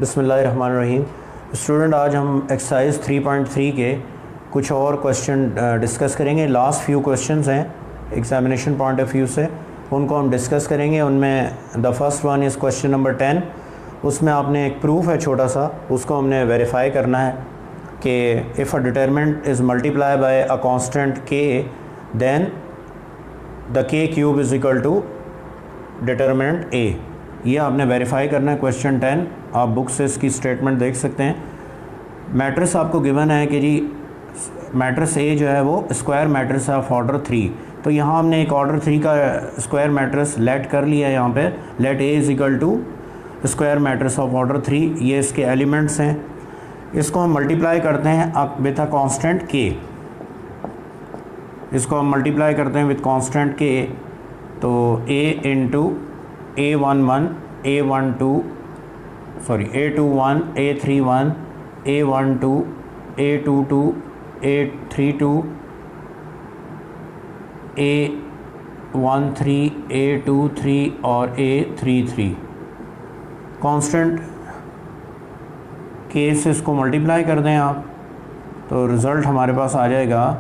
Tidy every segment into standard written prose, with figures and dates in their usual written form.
बिस्मिल्लाहिर्रहमानिर्रहीम। स्टूडेंट, आज हम एक्सरसाइज 3.3 के कुछ और क्वेश्चन डिस्कस करेंगे। लास्ट फ्यू क्वेश्चंस हैं एग्जामिनेशन पॉइंट ऑफ व्यू से, उनको हम डिस्कस करेंगे। उनमें the first one is question number 10। उसमें आपने एक प्रूफ है छोटा सा, उसको हमने वेरीफाई करना है कि if a determinant is multiply by a constant k then the k cube is equal to determinant A. ये आपने वेरीफाई करना है। क्वेश्चन 10 आप बुक से इसकी स्टेटमेंट देख सकते हैं। मैट्रिक्स आपको गिवन है कि जी मैट्रिक्स ए जो है वो स्क्वायर मैट्रिक्स ऑफ ऑर्डर 3। तो यहाँ हमने एक ऑर्डर 3 का स्क्वायर मैट्रिक्स लेट कर लिया है। यहाँ पे let A is equal to square matrix of order 3। ये इसके एलिमेंट्स हैं। इसको हम मल्टीप्लाई करते हैं विथ अ कांस्टेंट के। इसको हम मल्टीप्लाई करते हैं विथ कांस्टेंट के। तो a into A11 A12 sorry A21 A31 A12 A22 A32 A13 A23 और A33 कांस्टेंट के से इसको मल्टीप्लाई कर दें आप, तो रिज़ल्ट हमारे पास आ जाएगा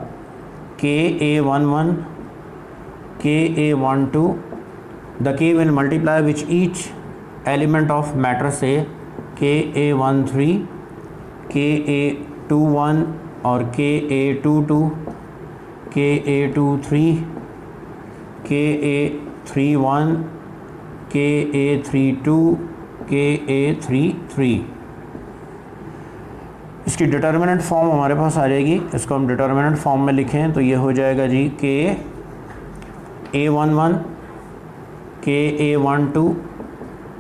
के A11 के A12। द के will multiply which each element of matrix A, के A13 के A21 और के A22 के A23 के A31 के A32 के A33। इसकी डिटर्मिनेंट फॉर्म हमारे पास आ जाएगी। इसको हम डिटर्मिनेंट फॉर्म में लिखें तो ये हो जाएगा जी के A11 के A12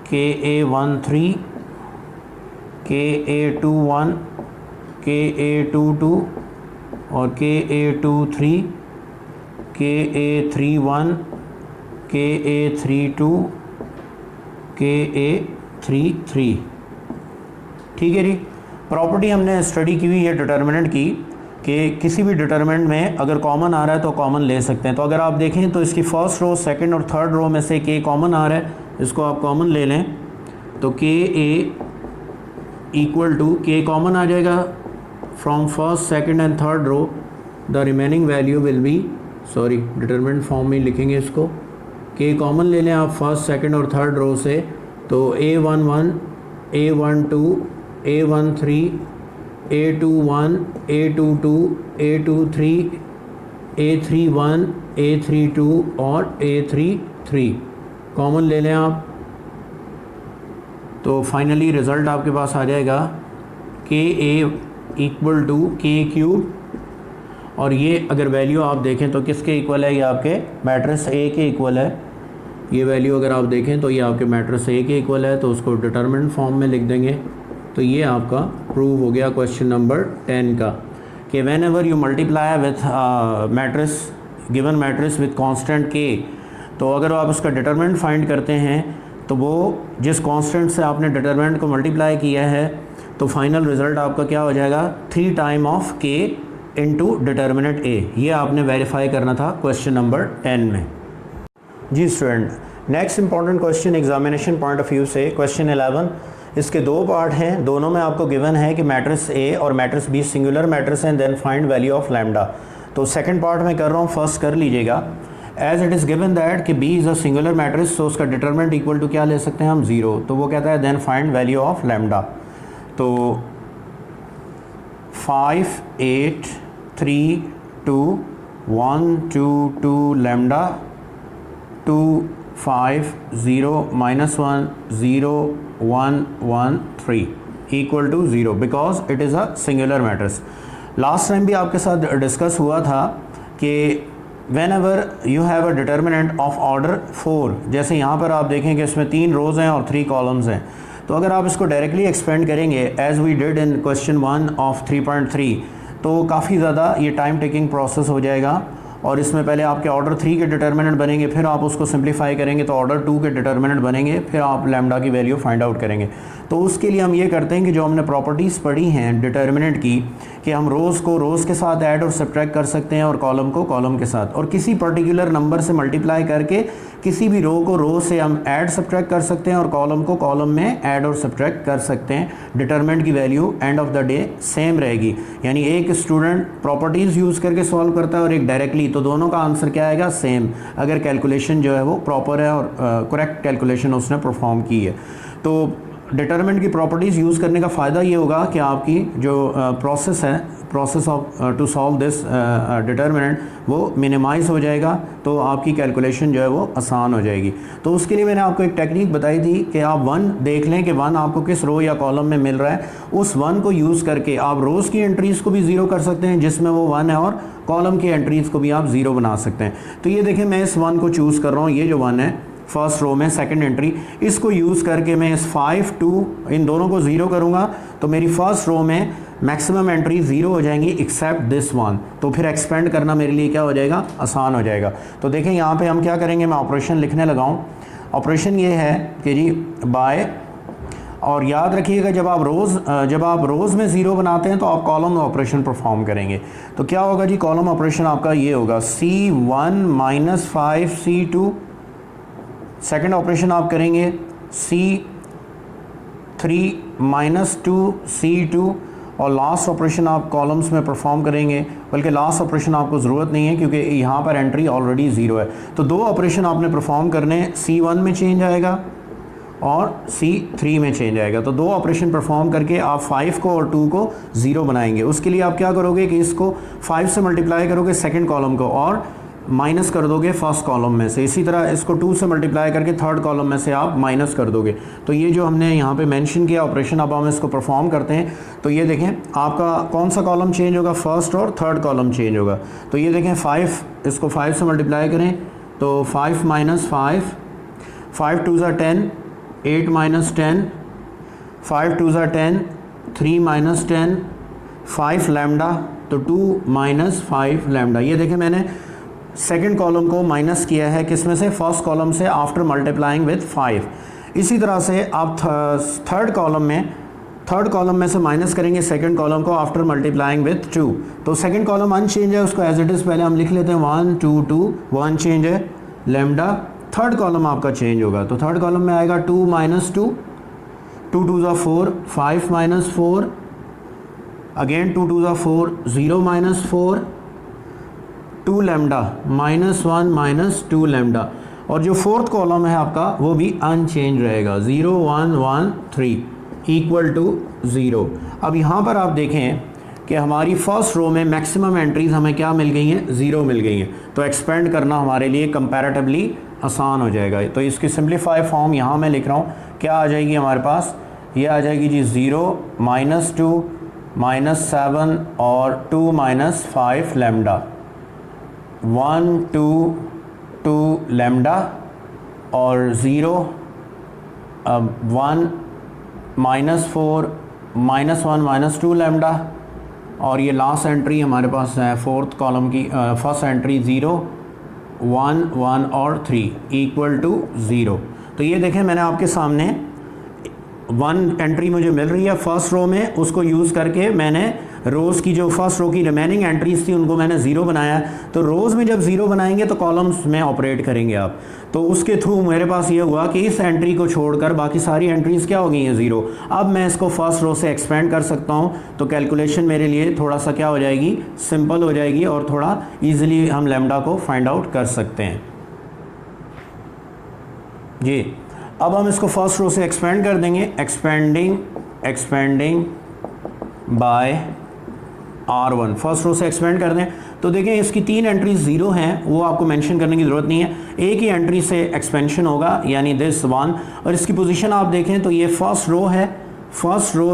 के A13 के A21 के A22 और के A23 के A31 के A32 के A33। ठीक है जी। प्रॉपर्टी हमने स्टडी की हुई है डिटर्मिनेंट की कि किसी भी डिटर्मिनेंट में अगर कॉमन आ रहा है तो कॉमन ले सकते हैं। तो अगर आप देखें तो इसकी फर्स्ट रो, सेकंड और थर्ड रो में से के कॉमन आ रहा है, इसको आप कॉमन ले लें तो k A equal to k common आ जाएगा from first second and third row. The remaining value will be determinant form में लिखेंगे इसको। के कॉमन ले लें आप फर्स्ट सेकंड और थर्ड रो से, तो A11 A12 A13 A21 A22 A23 A31 A32 और A33 कॉमन ले लें आप, तो फाइनली रिज़ल्ट आपके पास आ जाएगा के ए इक्वल टू के क्यूब। और ये अगर वैल्यू आप देखें तो किसके इक्वल है? ये आपके मैट्रिक्स ए के इक्वल है। ये वैल्यू अगर आप देखें तो ये आपके मैट्रिक्स ए के इक्वल है, तो उसको डिटर्मिनेंट फॉर्म में लिख देंगे। तो ये आपका प्रूव हो गया क्वेश्चन नंबर 10 का कि when ever you multiply with matrix given matrix with constant के, तो अगर आप उसका डिटर्मिनेंट फाइंड करते हैं तो वो जिस कांस्टेंट से आपने डिटर्मिनेंट को मल्टीप्लाई किया है तो फाइनल रिज़ल्ट आपका क्या हो जाएगा? 3 टाइम ऑफ के इंटू डिटर्मिनेंट ए। ये आपने वेरीफाई करना था क्वेश्चन नंबर 10 में। जी student, next important question examination point of view से क्वेश्चन 11। इसके दो पार्ट हैं, दोनों में आपको गिवन है कि मैट्रिक्स ए और मैट्रिक्स बी सिंगुलर मैट्रिक्स हैं, then find value of lambda. तो सेकंड पार्ट में कर रहा हूँ, फर्स्ट कर लीजिएगा। As it is given that कि B is a singular matrix, तो उसका डिटरमिनेंट इक्वल टू क्या ले सकते हैं हम? 0। तो वो कहता है then find value of lambda. तो 5 8 3 2 1 2 2 lambda 2 5 0 -1 0 1 1 3 equal to 0 because it is a singular matrix. Last time भी आपके साथ डिस्कस हुआ था कि whenever you have a determinant of order 4, जैसे यहाँ पर आप देखें कि इसमें 3 रोज़ हैं और 3 कॉलम्स हैं, तो अगर आप इसको डायरेक्टली एक्सपेंड करेंगे as we did in question 1 of 3.3, तो काफ़ी ज़्यादा ये टाइम टेकिंग प्रोसेस हो जाएगा। और इसमें पहले आपके ऑर्डर 3 के डिटर्मिनेंट बनेंगे, फिर आप उसको सिंप्लीफाई करेंगे तो ऑर्डर 2 के डिटर्मिनेंट बनेंगे, फिर आप लैम्डा की वैल्यू फाइंड आउट करेंगे। तो उसके लिए हम ये करते हैं कि जो हमने प्रॉपर्टीज़ पढ़ी हैं डिटर्मिनेंट की, कि हम रोज़ को रोज़ के साथ ऐड और सब्ट्रैक्ट कर सकते हैं और कॉलम को कॉलम के साथ, और किसी पर्टिकुलर नंबर से मल्टीप्लाई करके किसी भी रो को रो से हम ऐड सब्ट्रैक्ट कर सकते हैं और कॉलम को कॉलम में ऐड और सब्ट्रैक्ट कर सकते हैं। डिटरमिनेंट की value end of the day same रहेगी, यानी एक स्टूडेंट प्रॉपर्टीज़ यूज़ करके सॉल्व करता है और एक डायरेक्टली, तो दोनों का आंसर क्या आएगा, सेम, अगर कैलकुलेशन जो है वो प्रॉपर है और करेक्ट कैलकुलेशन उसने परफॉर्म की है। तो डिटरमिनेंट की प्रॉपर्टीज़ यूज़ करने का फ़ायदा ये होगा कि आपकी जो प्रोसेस है, process of to solve this determinant, वो मिनिमाइज़ हो जाएगा, तो आपकी कैलकुलेशन जो है वो आसान हो जाएगी। तो उसके लिए मैंने आपको एक टेक्निक बताई थी कि आप 1 देख लें कि 1 आपको किस रो या कॉलम में मिल रहा है, उस 1 को यूज़ करके आप रोज़ की एंट्रीज़ को भी ज़ीरो कर सकते हैं जिसमें वो 1 है, और कॉलम की एंट्रीज़ को भी आप ज़ीरो बना सकते हैं। तो ये देखें, मैं इस 1 को चूज़ कर रहा हूँ, ये जो 1 है फर्स्ट रो में सेकंड एंट्री, इसको यूज़ करके मैं इस 5, 2 इन दोनों को ज़ीरो करूँगा, तो मेरी फर्स्ट रो में मैक्सिमम एंट्री ज़ीरो हो जाएंगी एक्सेप्ट दिस 1। तो फिर एक्सपेंड करना मेरे लिए क्या हो जाएगा, आसान हो जाएगा। तो देखें यहाँ पे हम क्या करेंगे, मैं ऑपरेशन लिखने लगाऊँ। ऑपरेशन ये है कि जी बाय, और याद रखिएगा जब आप रोज़ में ज़ीरो बनाते हैं तो आप कॉलम में ऑपरेशन परफॉर्म करेंगे। तो क्या होगा जी, कॉलम ऑपरेशन आपका ये होगा C1 - 5 C2। सेकेंड ऑपरेशन आप करेंगे C3 - 2 C2, और लास्ट ऑपरेशन आप कॉलम्स में परफॉर्म करेंगे, बल्कि लास्ट ऑपरेशन आपको ज़रूरत नहीं है क्योंकि यहाँ पर एंट्री ऑलरेडी ज़ीरो है। तो 2 ऑपरेशन आपने परफॉर्म करने, C1 में चेंज आएगा और C3 में चेंज आएगा। तो 2 ऑपरेशन परफॉर्म करके आप 5 को और 2 को ज़ीरो बनाएंगे। उसके लिए आप क्या करोगे कि इसको 5 से मल्टीप्लाई करोगे सेकेंड कॉलम को और माइनस कर दोगे फर्स्ट कॉलम में से। इसी तरह इसको 2 से मल्टीप्लाई करके थर्ड कॉलम में से आप माइनस कर दोगे। तो ये जो हमने यहाँ पे मेंशन किया ऑपरेशन, अब हम इसको परफॉर्म करते हैं। तो ये देखें आपका कौन सा कॉलम चेंज होगा, फर्स्ट और थर्ड कॉलम चेंज होगा। तो ये देखें 5, इसको 5 से मल्टीप्लाई करें तो 5 - 5, 5 2 = 10, 8 - 10, 5 2 = 10, 3 - 10, 5 लैम्डा, तो 2 - 5 लैम्डा। ये देखें मैंने सेकेंड कॉलम को माइनस किया है, किसमें से, फर्स्ट कॉलम से, आफ्टर मल्टीप्लाइंग विद 5। इसी तरह से आप थर्ड कॉलम में से माइनस करेंगे सेकंड कॉलम को आफ्टर मल्टीप्लाइंग विद 2। तो सेकंड कॉलम अनचेंज है, उसको एज इट इज़ पहले हम लिख लेते हैं 1 2 2, 1 चेंज है लैम्डा। थर्ड कॉलम आपका चेंज होगा, तो थर्ड कॉलम में आएगा 2 - 2, 2 2 = 4, 5 - 4, अगेन 2 2 = 4, 0 - 4, 2 लैम्डा, -1 - 2 लैम्डा। और जो फोर्थ कॉलम है आपका वो भी अनचेंज रहेगा, 0 1 1 3 = 0। अब यहाँ पर आप देखें कि हमारी फर्स्ट रो में मैक्सिमम एंट्रीज़ हमें क्या मिल गई हैं, 0 मिल गई हैं। तो एक्सपेंड करना हमारे लिए कंपैरेटिवली आसान हो जाएगा। तो इसकी सिंप्लीफाई फॉर्म यहाँ मैं लिख रहा हूँ, क्या आ जाएगी हमारे पास, ये आ जाएगी जी 0 - 2 -7 और 2 - 5 लैम्डा, 1 2 2 लैम्डा और 0 1 -4 -1 - 2 लैम्डा। और ये लास्ट एंट्री हमारे पास है फोर्थ कॉलम की, फर्स्ट एंट्री 0 1 1 और 3 = 0। तो ये देखें मैंने आपके सामने 1 एंट्री मुझे मिल रही है फर्स्ट रो में, उसको यूज़ करके मैंने रोज़ की जो फर्स्ट रो की रिमेनिंग एंट्रीज़ थी उनको मैंने 0 बनाया। तो रोज़ में जब 0 बनाएंगे तो कॉलम्स में ऑपरेट करेंगे आप, तो उसके थ्रू मेरे पास ये हुआ कि इस एंट्री को छोड़कर बाकी सारी एंट्रीज़ क्या हो गई हैं, 0। अब मैं इसको फर्स्ट रो से एक्सपेंड कर सकता हूँ, तो कैलकुलेशन मेरे लिए थोड़ा सा क्या हो जाएगी, सिंपल हो जाएगी और थोड़ा ईजिली हम लैम्डा को फाइंड आउट कर सकते हैं जी। अब हम इसको फर्स्ट रो से एक्सपेंड कर देंगे, expanding bye R1, first row से एक्सपेंड कर दें। तो देखें इसकी 3 एंट्रीज 0 हैं, वो आपको मेंशन करने की ज़रूरत नहीं है, एक ही एंट्री से एक्सपेंशन होगा यानी दिस 1। और इसकी पोजीशन आप देखें तो ये फर्स्ट रो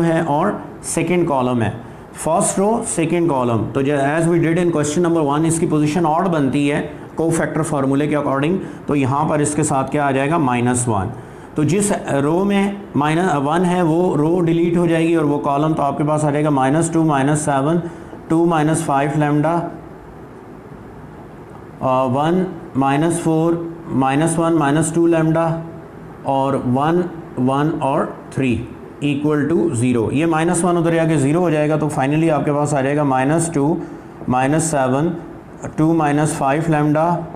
है और सेकंड कॉलम है, फर्स्ट रो सेकंड कॉलम। तो as we did in question number 1 इसकी पोजीशन ऑड बनती है कोफैक्टर फार्मूले के अकॉर्डिंग, तो यहाँ पर इसके साथ क्या आ जाएगा, -1। तो जिस रो में -1 है वो रो डिलीट हो जाएगी और वो कॉलम तो आपके पास आ जाएगा -2 -7 2 - 5 लैम्डा 1 -4 -1 - 2 लैम्डा और 1 1 और 3 = 0। ये -1 उधर आके 0 हो जाएगा, तो फाइनली आपके पास आ जाएगा -2 -7 2 - 5 लैम्डा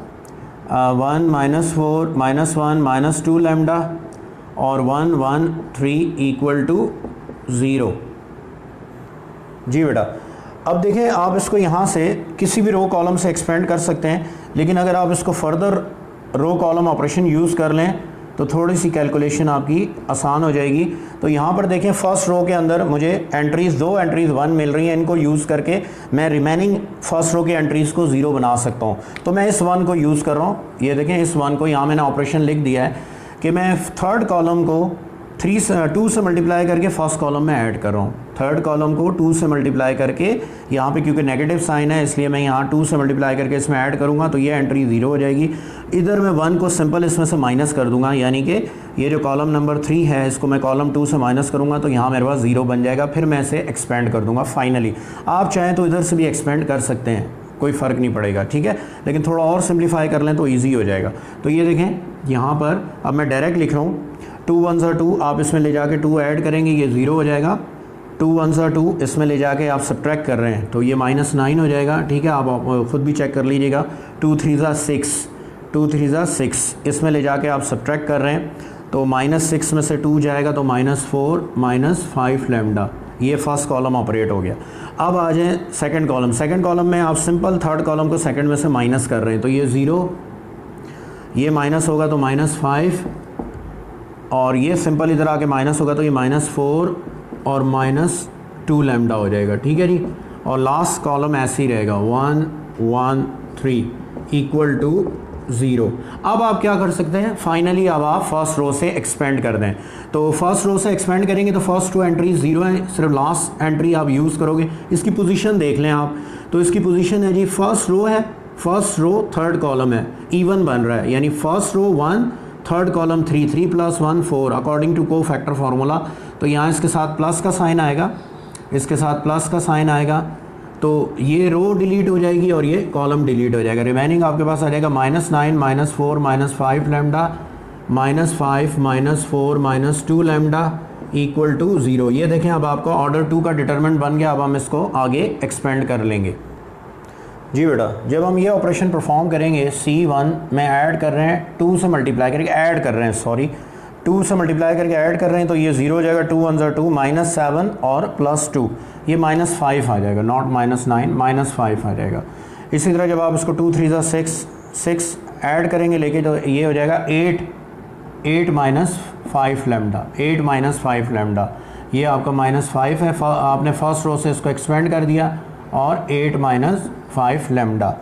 1 -4 -1 -2 लैम्डा और 1 1 3 इक्वल टू 0। जी बेटा, अब देखें आप इसको यहाँ से किसी भी रो कॉलम से एक्सपेंड कर सकते हैं, लेकिन अगर आप इसको further row column operation use कर लें तो थोड़ी सी कैलकुलेशन आपकी आसान हो जाएगी। तो यहाँ पर देखें फर्स्ट रो के अंदर मुझे एंट्रीज़, 2 एंट्रीज़ 1 मिल रही हैं, इनको यूज़ करके मैं रिमेनिंग फर्स्ट रो की एंट्रीज़ को 0 बना सकता हूँ। तो मैं इस 1 को यूज़ कर रहा हूँ, ये देखें इस 1 को, यहाँ मैंने ऑपरेशन लिख दिया है कि मैं थर्ड कॉलम को 2 से मल्टीप्लाई करके फर्स्ट कॉलम में ऐड कर रहा हूँ। थर्ड कॉलम को 2 से मल्टीप्लाई करके, यहाँ पे क्योंकि नेगेटिव साइन है इसलिए मैं यहाँ 2 से मल्टीप्लाई करके इसमें ऐड करूँगा, तो ये एंट्री 0 हो जाएगी। इधर मैं 1 को सिंपल इसमें से माइनस कर दूंगा, यानी कि ये जो कॉलम नंबर 3 है इसको मैं कॉलम 2 से माइनस करूँगा तो यहाँ मेरे पास 0 बन जाएगा। फिर मैं इसे एक्सपेंड कर दूँगा फाइनली। आप चाहें तो इधर से भी एक्सपेंड कर सकते हैं, कोई फ़र्क नहीं पड़ेगा, ठीक है, लेकिन थोड़ा और सिंप्लीफाई कर लें तो ईजी हो जाएगा। तो ये देखें यहाँ पर अब मैं डायरेक्ट लिख रहा हूँ, 2 1 2, आप इसमें ले जाके 2 ऐड करेंगे, ये 0 हो जाएगा। 2 1 2, इसमें ले जाके आप सब्ट्रैक्ट कर रहे हैं तो ये -9 हो जाएगा, ठीक है, आप ख़ुद भी चेक कर लीजिएगा। 2 3 6, 2 3 6, इसमें ले जाके आप सब्ट्रैक्ट कर रहे हैं तो -6 में से 2 जाएगा तो -4 -5 लैम्डा। ये फर्स्ट कॉलम ऑपरेट हो गया। अब आ जाएँ सेकंड कॉलम। सेकंड कॉलम में आप सिंपल थर्ड कॉलम को सेकंड में से माइनस कर रहे हैं तो ये 0, ये माइनस होगा तो -5, और ये सिंपल इधर आके माइनस होगा तो ये -4 और -2 लैम्डा हो जाएगा, ठीक है जी। और लास्ट कॉलम ऐसे ही रहेगा 1 1 3 इक्वल टू 0। अब आप क्या कर सकते हैं, फाइनली अब आप फर्स्ट रो से एक्सपेंड कर दें। तो फर्स्ट रो से एक्सपेंड करेंगे तो फर्स्ट 2 एंट्री 0 है, सिर्फ लास्ट एंट्री आप यूज़ करोगे। इसकी पोजीशन देख लें आप, तो इसकी पोजीशन है जी, फर्स्ट रो है, फर्स्ट रो थर्ड कॉलम है, इवन बन रहा है, यानी first row 1, third column 3, 3 + 1 4 according to cofactor formula. तो यहाँ इसके साथ प्लस का साइन आएगा, इसके साथ प्लस का साइन आएगा, तो ये रो डिलीट हो जाएगी और ये कॉलम डिलीट हो जाएगा। रिमेनिंग आपके पास आ जाएगा -9 -4 -5 लैम्डा, -5 -4 -2 लैम्डा इक्वल टू 0। ये देखें अब आपका ऑर्डर 2 का डिटरमिनेंट बन गया। अब हम इसको आगे एक्सपेंड कर लेंगे। जी बेटा, जब हम ये ऑपरेशन परफॉर्म करेंगे, C1 में ऐड कर रहे हैं, 2 से मल्टीप्लाई करके ऐड कर रहे हैं, सॉरी 2 से मल्टीप्लाई करके ऐड कर रहे हैं तो ये 0 हो जाएगा। 2 1 2, -7 और +2, ये -5 आ जाएगा, नॉट -9, -5 आ जाएगा। इसी तरह जब आप इसको 2 3 6 ऐड करेंगे लेके तो ये हो जाएगा 8 -5 लैम्डा, 8 -5 लैम्डा। ये आपका -5 है, आपने फर्स्ट रो से इसको एक्सपेंड कर दिया और 8 -5 लैम्डा।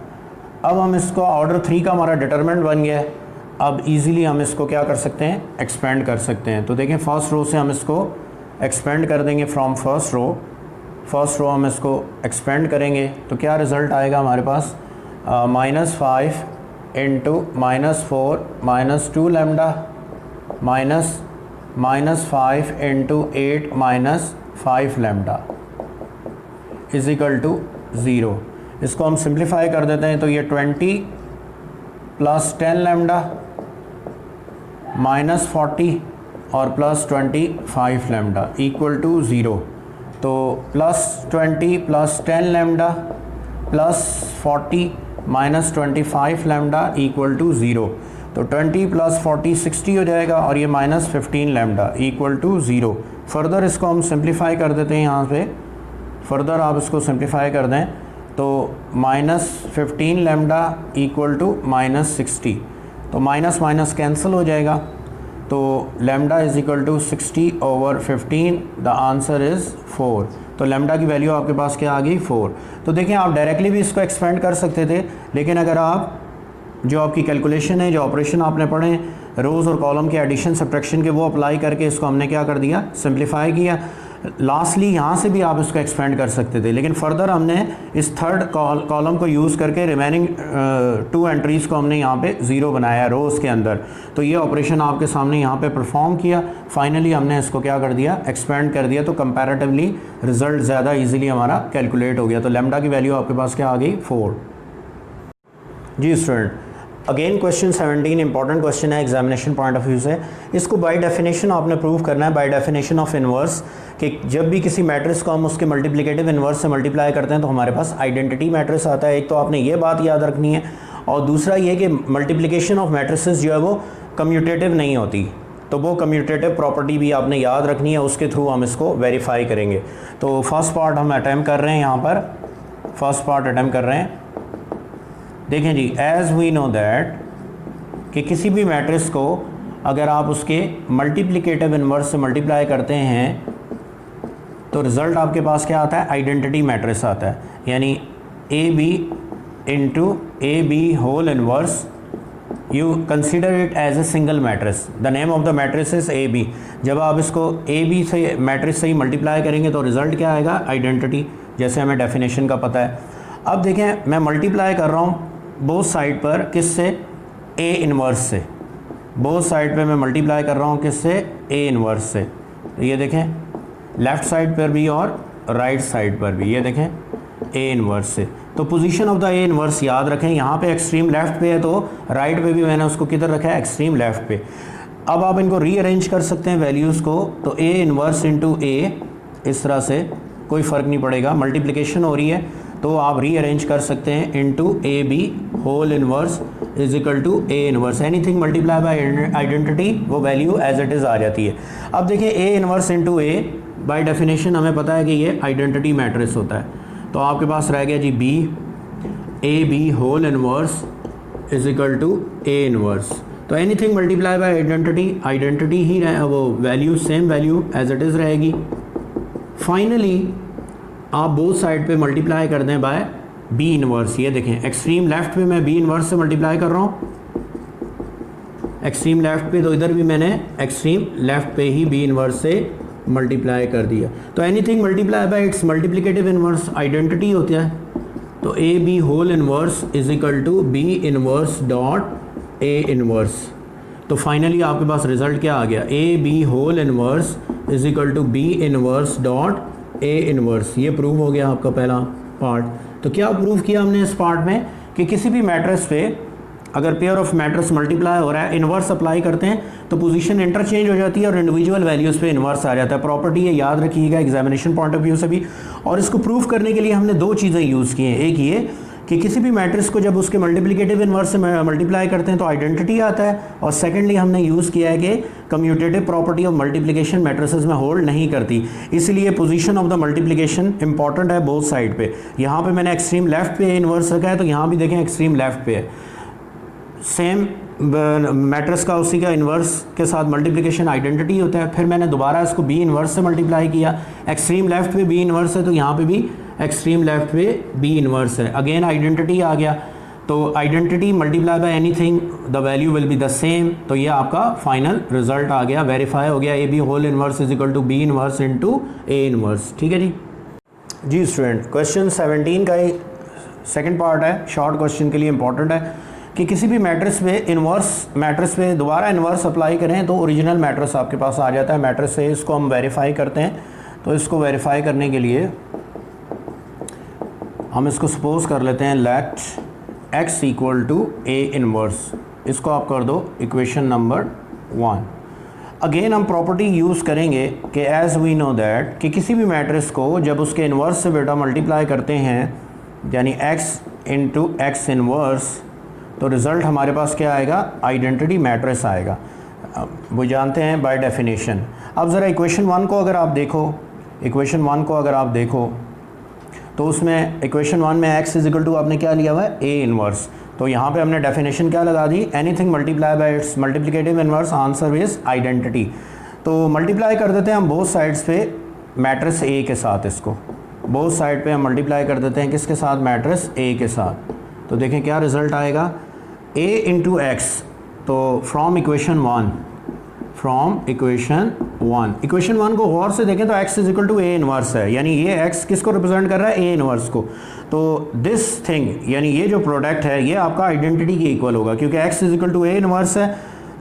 अब हम इसको ऑर्डर 3 का हमारा डिटरमिनेंट बन गया है। अब इजीली हम इसको क्या कर सकते हैं, एक्सपेंड कर सकते हैं। तो देखें फर्स्ट रो से हम इसको एक्सपेंड कर देंगे फ्रॉम फर्स्ट रो हम इसको एक्सपेंड करेंगे तो क्या रिज़ल्ट आएगा हमारे पास, -5 × -4 -2 लैम्डा -5 × 8 -5 लैम्डा इज़िकल टू 0। इसको हम सिंप्लीफाई कर देते हैं तो ये 20 + 10 लैम्डा -40 और +25 लैम्डा इक्वल टू 0। तो +20 + 10 लैम्डा +40 -25 लैम्डा इक्वल टू 0। तो 20 + 40 60 हो जाएगा और ये -15 लैम्डा इक्वल टू 0। फर्दर इसको हम सिंप्लीफाई कर देते हैं, यहाँ पे फर्दर आप इसको सिंप्लीफाई कर दें तो -15 लैम्डा इक्वल टू -60। तो माइनस माइनस कैंसिल हो जाएगा तो lambda is equal to 60/15। The answer is 4। तो लैम्डा की वैल्यू आपके पास क्या आ गई, 4। तो देखें आप डायरेक्टली भी इसको एक्सपेंड कर सकते थे, लेकिन अगर आप जो आपकी कैलकुलेशन है, जो ऑपरेशन आपने पढ़े रोज़ और कॉलम के एडिशन सब्ट्रैक्शन के, वो अप्लाई करके इसको हमने क्या कर दिया, सिंप्लीफाई किया। लास्टली यहाँ से भी आप इसको एक्सपेंड कर सकते थे, लेकिन फर्दर हमने इस थर्ड कॉलम को यूज़ करके रिमेनिंग 2 एंट्रीज़ को हमने यहाँ पे 0 बनाया रोज़ के अंदर। तो ये ऑपरेशन आपके सामने यहाँ पे परफॉर्म किया। फाइनली हमने इसको क्या कर दिया, एक्सपेंड कर दिया। तो कंपैरेटिवली रिज़ल्ट ज़्यादा इजीली हमारा कैलकुलेट हो गया। तो लैम्डा की वैल्यू आपके पास क्या आ गई, 4। जी student, again question 17 important question है एग्जामिनेशन पॉइंट ऑफ व्यू से। इसको बाय डेफिनेशन आपने प्रूव करना है, बाय डेफिनेशन ऑफ इन्वर्स, कि जब भी किसी मैट्रिक्स को हम उसके मल्टीप्लिकेटिव इन्वर्स से मल्टीप्लाई करते हैं तो हमारे पास आइडेंटिटी मैट्रिक्स आता है। एक तो आपने ये बात याद रखनी है, और दूसरा ये कि मल्टीप्लिकेशन ऑफ मैट्रिसेस जो है वो कम्यूटेटिव नहीं होती, तो वो कम्यूटेटिव प्रॉपर्टी भी आपने याद रखनी है, उसके थ्रू हम इसको वेरीफाई करेंगे। तो फर्स्ट पार्ट हम अटैम्प्ट कर रहे हैं, यहाँ पर फर्स्ट पार्ट अटैम्प्ट कर रहे हैं। देखें जी, एज वी नो दैट कि किसी भी मैट्रिक्स को अगर आप उसके मल्टीप्लिकेटिव इन्वर्स से मल्टीप्लाई करते हैं तो रिज़ल्ट आपके पास क्या आता है, आइडेंटिटी मैट्रिक्स आता है, यानी A B into A B whole inverse, you consider it as a single matrix, the name of the matrix is A B. जब आप इसको ए बी से मैट्रिक्स से ही मल्टीप्लाई करेंगे तो रिज़ल्ट क्या आएगा, आइडेंटिटी, जैसे हमें डेफिनेशन का पता है। अब देखें, मैं मल्टीप्लाई कर रहा हूँ बोथ साइड पर, किससे, ए इन्वर्स से, बोथ साइड पे मैं मल्टीप्लाई कर रहा हूँ किससे, ए इन्वर्स से। तो ये देखें लेफ़्ट साइड पर भी और राइट साइड पर भी, ये देखें ए इन्वर्स से। तो position of the A inverse याद रखें, यहाँ पे एक्सट्रीम लेफ़्ट पे है तो राइट पे भी मैंने उसको किधर रखा है, एक्सट्रीम लेफ़्ट पे। अब आप इनको रीअरेंज कर सकते हैं वैल्यूज़ को, तो ए इन्वर्स इंटू ए, इस तरह से कोई फ़र्क नहीं पड़ेगा, मल्टीप्लिकेशन हो रही है तो आप रीअरेंज कर सकते हैं, into A B whole inverse is equal to A inverse, anything multiply by identity वो वैल्यू एज इट इज़ आ जाती है। अब देखिए A inverse into A by definition हमें पता है कि ये आइडेंटिटी मैट्रिक्स होता है, तो आपके पास रह गया जी B, A B whole inverse is equal to A inverse. तो anything multiply by identity, identity ही वो value same value as it is रहेगी। फाइनली आप बोथ साइड पे मल्टीप्लाई कर दें बाय बी इन्वर्स, ये देखें एक्सट्रीम लेफ़्ट पे मैं बी इन्वर्स से मल्टीप्लाई कर रहा हूँ, एक्सट्रीम लेफ़्ट पे, तो इधर भी मैंने एक्सट्रीम लेफ़्ट पे ही बी इन्वर्स से मल्टीप्लाई कर दिया। तो anything multiply by its multiplicative inverse identity होता है, तो A B whole inverse is equal to B inverse dot A inverse. तो फाइनली आपके पास रिजल्ट क्या आ गया, A B whole inverse is equal to B inverse dot A inverse. ये प्रूव हो गया आपका पहला पार्ट। तो क्या प्रूव किया हमने इस पार्ट में कि किसी भी मैट्रिक्स पे अगर पेयर ऑफ मैट्रिक्स मल्टीप्लाई हो रहा है, इन्वर्स अप्लाई करते हैं तो पोजीशन इंटरचेंज हो जाती है और इंडिविजुअल वैल्यूज़ पे इन्वर्स आ जाता है। प्रॉपर्टी ये याद रखिएगा एग्जामिनेशन पॉइंट ऑफ व्यू से भी। और इसको प्रूव करने के लिए हमने दो चीज़ें यूज़ की हैं, एक ये कि किसी भी मैट्रिक्स को जब उसके मल्टीप्लिकेटिव इन्वर्स से मल्टीप्लाई करते हैं तो आइडेंटिटी आता है, और सेकेंडली हमने यूज़ किया है कि commutative property of multiplication matrices में होल्ड नहीं करती, इसलिए position of the multiplication important है बोथ साइड पे। यहाँ पे मैंने एक्सट्रीम लेफ्ट पे इन्वर्स रखा है, तो यहाँ भी देखें एक्सट्रीम लेफ्ट पे है, सेम मैट्रिक्स का उसी का इन्वर्स के साथ मल्टीप्लिकेशन आइडेंटिटी होता है। फिर मैंने दोबारा इसको बी इन्वर्स से मल्टीप्लाई किया, एक्सट्रीम लेफ्ट पे बी इन्वर्स है तो यहाँ पे भी एक्सट्रीम लेफ्ट पे बी इन्वर्स है, अगेन आइडेंटिटी आ गया। तो identity multiply by anything the value will be the same, तो ये आपका फाइनल रिजल्ट आ गया, वेरीफाई हो गया, A B whole inverse is equal to B inverse into A inverse. ठीक है जी स्टूडेंट, क्वेश्चन 17 का ही सेकेंड पार्ट है, शॉर्ट क्वेश्चन के लिए इंपॉर्टेंट है कि किसी भी मैट्रिक्स पे इन्वर्स मैट्रिक्स पे दोबारा इन्वर्स अप्लाई करें तो ओरिजिनल मैट्रिक्स आपके पास आ जाता है मैट्रिक्स से। इसको हम वेरीफाई करते हैं, तो इसको वेरीफाई करने के लिए हम इसको सपोज कर लेते हैं let x equal to A inverse, इसको आप कर दो इक्वेशन नंबर 1। अगेन हम प्रॉपर्टी यूज़ करेंगे कि एज वी नो दैट कि किसी भी मैट्रिक्स को जब उसके इन्वर्स से बेटा मल्टीप्लाई करते हैं यानी x इंटू एक्स इन्वर्स, तो रिज़ल्ट हमारे पास क्या आएगा, आइडेंटिटी मैट्रिक्स आएगा, वो जानते हैं बाय डेफिनेशन। अब ज़रा इक्वेशन 1 को अगर आप देखो, इक्वेशन 1 को अगर आप देखो तो उसमें इक्वेशन 1 में x इज इक्वल टू आपने क्या लिया हुआ है, ए इन्वर्स, तो यहाँ पे हमने डेफिनेशन क्या लगा दी, anything multiply by its multiplicative inverse, answer is identity. तो मल्टीप्लाई कर देते हैं हम बोथ साइड्स पे मैट्रिक्स ए के साथ, इसको बोथ साइड पे हम मल्टीप्लाई कर देते हैं किसके साथ, मैट्रिक्स ए के साथ। तो देखें क्या रिज़ल्ट आएगा, a इंटू एक्स, तो फ्रॉम इक्वेशन 1, इक्वेशन 1 को गौर से देखें तो x is equal to A inverse है, यानी ये x किसको रिप्रेजेंट कर रहा है, ए इन्वर्स को। तो दिस थिंग यानी ये जो प्रोडक्ट है ये आपका आइडेंटिटी के इक्वल होगा, क्योंकि x is equal to A inverse है,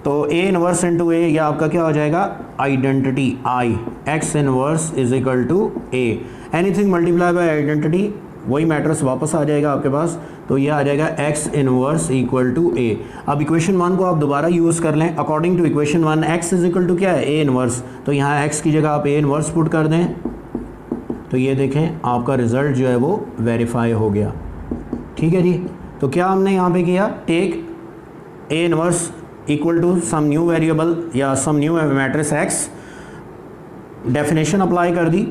तो ए इन्वर्स इंटू ए, यह आपका क्या हो जाएगा, identity I, x inverse is equal to A, anything multiply by identity वही मैट्रिक्स वापस आ जाएगा आपके पास, तो ये आ जाएगा x inverse equal to a। अब इक्वेशन 1 को आप दोबारा यूज़ कर लें, according to equation 1 x is equal to क्या है, a इनवर्स, तो यहाँ x की जगह आप a इनवर्स पुट कर दें, तो ये देखें आपका रिज़ल्ट जो है वो वेरीफाई हो गया। ठीक है जी, तो क्या हमने यहाँ पे किया, take A inverse equal to some new variable या some new matrix X, definition apply कर दी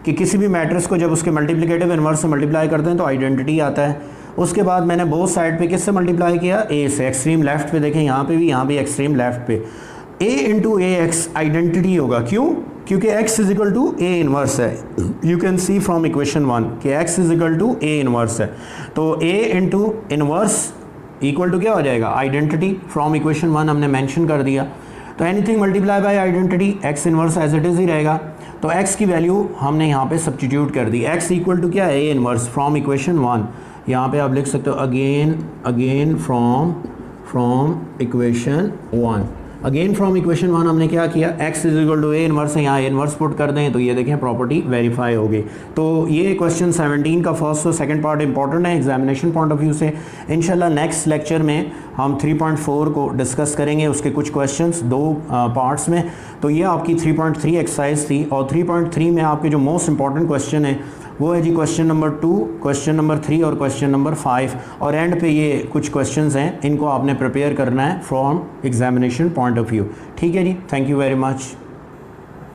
कि किसी भी मैट्रिक्स को जब उसके मल्टीप्लिकेटिव इनवर्स से मल्टीप्लाई करते हैं तो आइडेंटिटी आता है। उसके बाद मैंने बोथ साइड पे किससे मल्टीप्लाई किया, ए से। एक्सट्रीम लेफ्ट पे देखें, यहाँ पे भी, यहाँ भी एक्सट्रीम लेफ्ट पे A into A X identity होगा। क्यों? क्योंकि x is equal to A inverse है। You can see from equation 1 कि x is equal to A inverse है। तो a into inverse equal to क्या हो जाएगा, आइडेंटिटी। फ्रॉम इक्वेशन 1 हमने मेंशन कर दिया। तो anything multiply by identity x inverse as it is ही रहेगा। तो x की वैल्यू हमने यहाँ पे सब्स्टिट्यूट कर दी। x इक्वल टू क्या है, ए इनवर्स फ्रॉम इक्वेशन 1। यहाँ पे आप लिख सकते हो again from equation 1। Again from equation 1 हमने क्या किया, x is equal to A inverse है, यहाँ ए इनवर्स पुट कर दें तो ये देखें प्रॉपर्टी वेरीफाई हो गई। तो ये क्वेश्चन 17 का फर्स्ट और सेकंड पार्ट इंपॉर्टेंट है एग्जामिनेशन पॉइंट ऑफ व्यू से। इंशाल्लाह नेक्स्ट लेक्चर में हम 3.4 को डिस्कस करेंगे, उसके कुछ क्वेश्चंस दो पार्ट्स में। तो ये आपकी 3.3 एक्सरसाइज थी, और 3.3 में आपके जो मोस्ट इंपॉर्टेंट क्वेश्चन है वो है जी क्वेश्चन नंबर 2, क्वेश्चन नंबर 3 और क्वेश्चन नंबर 5। और एंड पे ये कुछ क्वेश्चंस हैं, इनको आपने प्रिपेयर करना है from examination point of view. ठीक है जी, थैंक यू वेरी मच।